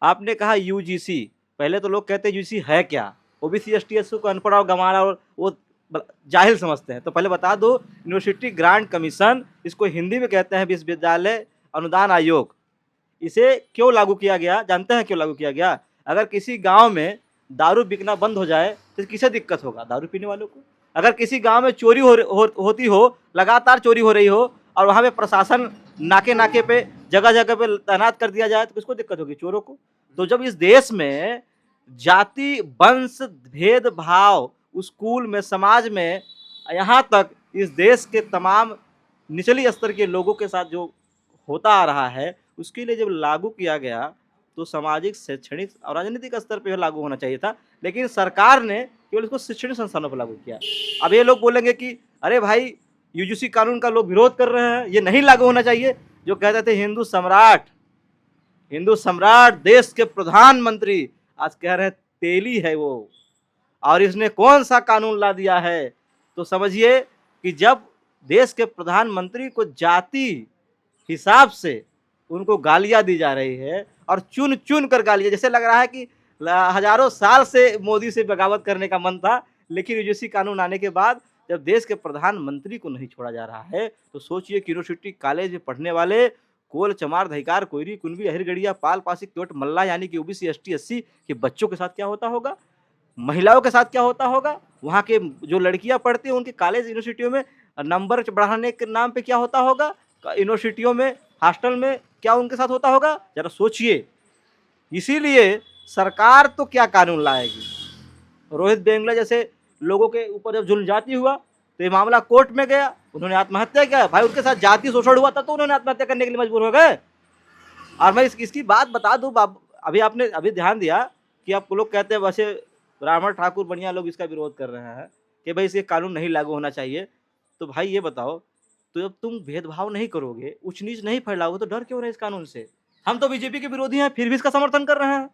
आपने कहा यूजीसी, पहले तो लोग कहते हैं यूजीसी है क्या? ओबीसी एसटी एससी को अनपढ़ और गंवारा और वो जाहिल समझते हैं। तो पहले बता दो, यूनिवर्सिटी ग्रांट कमीशन, इसको हिंदी में कहते हैं विश्वविद्यालय अनुदान आयोग। इसे क्यों लागू किया गया? जानते हैं क्यों लागू किया गया? अगर किसी गांव में दारू बिकना बंद हो जाए तो किसे दिक्कत होगा? दारू पीने वालों को। अगर किसी गांव में चोरी होती हो, लगातार चोरी हो रही हो और वहां पे प्रशासन नाके नाके पे जगह जगह पे तैनात कर दिया जाए तो किसको दिक्कत होगी? चोरों को। तो जब इस देश में जाति वंश भेदभाव स्कूल में, समाज में, यहाँ तक इस देश के तमाम निचली स्तर के लोगों के साथ जो होता आ रहा है, उसके लिए जब लागू किया गया तो सामाजिक, शैक्षणिक और राजनीतिक स्तर पे लागू होना चाहिए था, लेकिन सरकार ने केवल इसको शैक्षणिक संस्थानों पर लागू किया। अब ये लोग बोलेंगे कि अरे भाई, यूजीसी कानून का लोग विरोध कर रहे हैं, ये नहीं लागू होना चाहिए। जो कहते थे हिंदू सम्राट देश के प्रधानमंत्री, आज कह रहे हैं तेली है वो, और इसने कौन सा कानून ला दिया है? तो समझिए कि जब देश के प्रधानमंत्री को जाति हिसाब से उनको गालियां दी जा रही है और चुन चुन कर गालियां, जैसे लग रहा है कि हजारों साल से मोदी से बगावत करने का मन था, लेकिन यूजीसी कानून आने के बाद जब देश के प्रधानमंत्री को नहीं छोड़ा जा रहा है, तो सोचिए कि यूनिवर्सिटी कॉलेज में पढ़ने वाले कोल चमार धइकार कोयरी कुनबी अहिरगढ़िया पाल पासी केवट मल्ला यानी कि ओबीसी एसटी एससी के बच्चों के साथ क्या होता होगा, महिलाओं के साथ क्या होता होगा, वहाँ के जो लड़कियां पढ़ती हैं उनके कॉलेज यूनिवर्सिटियों में नंबर बढ़ाने के नाम पे क्या होता होगा, यूनिवर्सिटियों में हॉस्टल में क्या उनके साथ होता होगा, जरा सोचिए। इसीलिए सरकार तो क्या कानून लाएगी? रोहित बेंगला जैसे लोगों के ऊपर जब जुल्म जाति हुआ तो ये मामला कोर्ट में गया, उन्होंने आत्महत्या किया। भाई उनके साथ जाति शोषण हुआ था तो उन्होंने आत्महत्या करने के लिए मजबूर हो गए। और मैं इसकी बात बता दूं, अभी आपने अभी ध्यान दिया कि आप लोग कहते हैं वैसे ब्राह्मण ठाकुर बढ़िया लोग इसका विरोध कर रहे हैं कि भाई इसके कानून नहीं लागू होना चाहिए। तो भाई ये बताओ, तो जब तुम भेदभाव नहीं करोगे, उच्च नीच नहीं फैलाओगे, तो डर क्यों रहे इस कानून से? हम तो बीजेपी के विरोधी हैं, फिर भी इसका समर्थन कर रहे हैं।